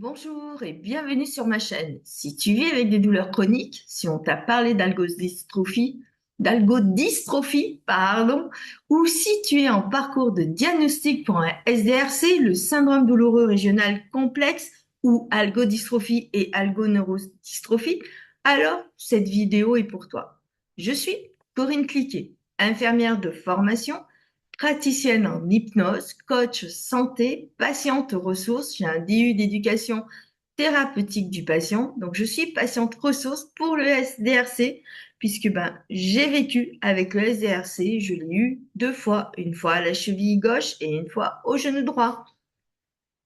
Bonjour et bienvenue sur ma chaîne. Si tu vis avec des douleurs chroniques, si on t'a parlé d'algodystrophie, pardon, ou si tu es en parcours de diagnostic pour un SDRC, le syndrome douloureux régional complexe ou algodystrophie et algoneurodystrophie, alors cette vidéo est pour toi. Je suis Corinne Cliquet, infirmière de formation, praticienne en hypnose, coach santé, patiente ressources. J'ai un DU d'éducation thérapeutique du patient. Donc, je suis patiente ressource pour le SDRC puisque j'ai vécu avec le SDRC. Je l'ai eu deux fois, une fois à la cheville gauche et une fois au genou droit.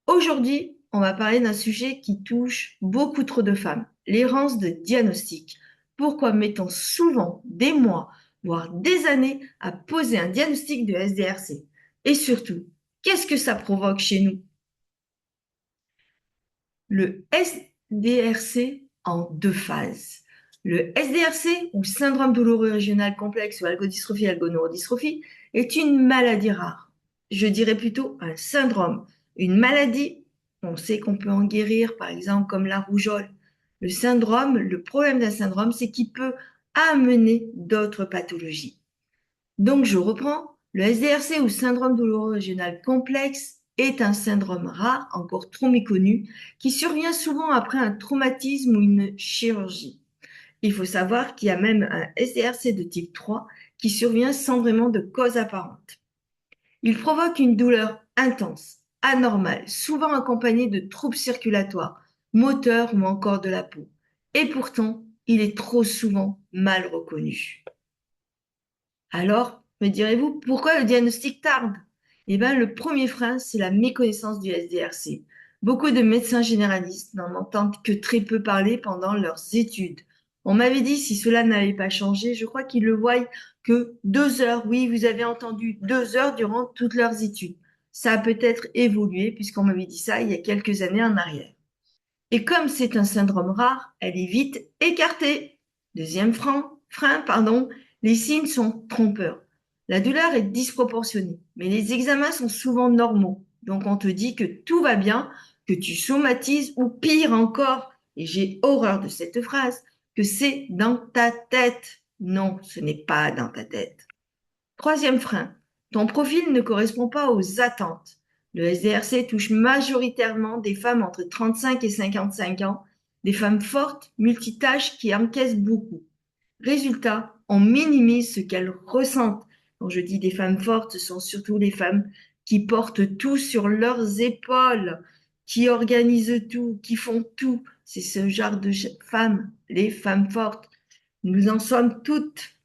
Aujourd'hui, on va parler d'un sujet qui touche beaucoup trop de femmes, l'errance de diagnostic. Pourquoi mettons souvent des mois, voire des années à poser un diagnostic de SDRC? Et surtout, qu'est-ce que ça provoque chez nous? Le SDRC en deux phases. Le SDRC, ou syndrome douloureux régional complexe ou algodystrophie, algoneurodystrophie, est une maladie rare. Je dirais plutôt un syndrome, une maladie. On sait qu'on peut en guérir, par exemple, comme la rougeole. Le syndrome, le problème d'un syndrome, c'est qu'il peut amener d'autres pathologies. Donc, je reprends. Le SDRC ou syndrome douloureux régional complexe est un syndrome rare, encore trop méconnu, qui survient souvent après un traumatisme ou une chirurgie. Il faut savoir qu'il y a même un SDRC de type 3 qui survient sans vraiment de cause apparente. Il provoque une douleur intense, anormale, souvent accompagnée de troubles circulatoires, moteurs ou encore de la peau. Et pourtant, il est trop souvent mal reconnu. Alors, me direz-vous, pourquoi le diagnostic tarde? Eh bien, le premier frein, c'est la méconnaissance du SDRC. Beaucoup de médecins généralistes n'en entendent que très peu parler pendant leurs études. On m'avait dit, si cela n'avait pas changé, je crois qu'ils le voient que 2 heures, oui, vous avez entendu 2 heures durant toutes leurs études. Ça a peut-être évolué puisqu'on m'avait dit ça il y a quelques années en arrière. Et comme c'est un syndrome rare, elle est vite écartée. Deuxième frein, les signes sont trompeurs. La douleur est disproportionnée, mais les examens sont souvent normaux. Donc on te dit que tout va bien, que tu somatises ou pire encore, et j'ai horreur de cette phrase, que c'est dans ta tête. Non, ce n'est pas dans ta tête. Troisième frein, ton profil ne correspond pas aux attentes. Le SDRC touche majoritairement des femmes entre 35 et 55 ans, des femmes fortes, multitâches qui encaissent beaucoup. Résultat, on minimise ce qu'elles ressentent. Quand je dis des femmes fortes, ce sont surtout les femmes qui portent tout sur leurs épaules, qui organisent tout, qui font tout. C'est ce genre de femmes, les femmes fortes. Nous en sommes toutes.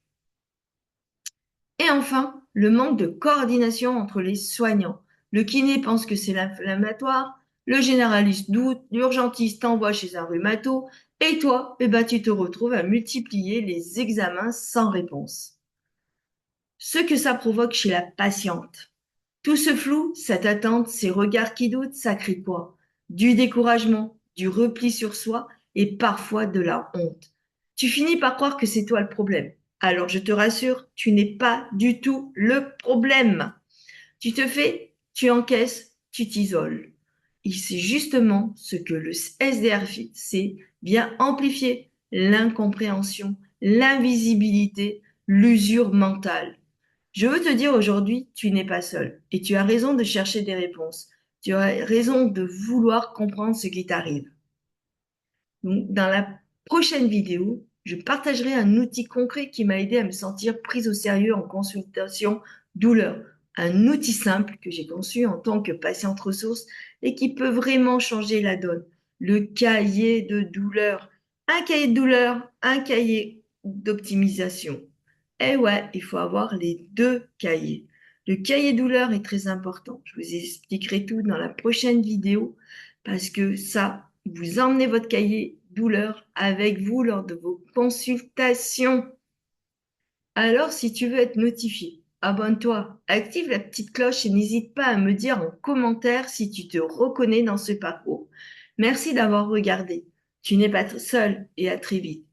Et enfin, le manque de coordination entre les soignants. Le kiné pense que c'est l'inflammatoire, le généraliste doute, l'urgentiste t'envoie chez un rhumato, et toi, tu te retrouves à multiplier les examens sans réponse. Ce que ça provoque chez la patiente. Tout ce flou, cette attente, ces regards qui doutent, ça crée quoi? Du découragement, du repli sur soi et parfois de la honte. Tu finis par croire que c'est toi le problème. Alors je te rassure, tu n'es pas du tout le problème. Tu te fais, tu encaisses, tu t'isoles. Et c'est justement ce que le SDRC vient amplifier, l'incompréhension, l'invisibilité, l'usure mentale. Je veux te dire aujourd'hui, tu n'es pas seul et tu as raison de chercher des réponses. Tu as raison de vouloir comprendre ce qui t'arrive. Donc, dans la prochaine vidéo, je partagerai un outil concret qui m'a aidé à me sentir prise au sérieux en consultation douleur. Un outil simple que j'ai conçu en tant que patiente ressource et qui peut vraiment changer la donne. Le cahier de douleur. Un cahier de douleur, un cahier d'optimisation. Eh ouais, il faut avoir les deux cahiers. Le cahier douleur est très important. Je vous expliquerai tout dans la prochaine vidéo parce que ça, vous emmenez votre cahier douleur avec vous lors de vos consultations. Alors, si tu veux être notifié, abonne-toi, active la petite cloche et n'hésite pas à me dire en commentaire si tu te reconnais dans ce parcours. Merci d'avoir regardé. Tu n'es pas seul et à très vite.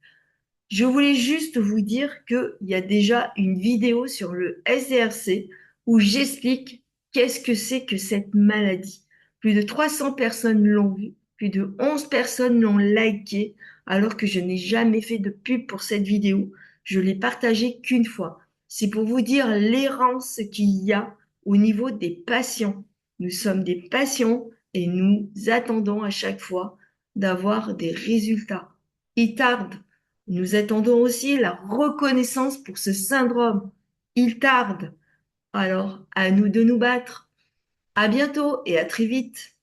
Je voulais juste vous dire qu'il y a déjà une vidéo sur le SDRC où j'explique qu'est-ce que c'est que cette maladie. Plus de 300 personnes l'ont vu Plus de 11 personnes l'ont liké alors que je n'ai jamais fait de pub pour cette vidéo. Je l'ai partagée qu'une fois. C'est pour vous dire l'errance qu'il y a au niveau des patients. Nous sommes des patients et nous attendons à chaque fois d'avoir des résultats. Il tarde. Nous attendons aussi la reconnaissance pour ce syndrome. Il tarde. Alors, à nous de nous battre. À bientôt et à très vite.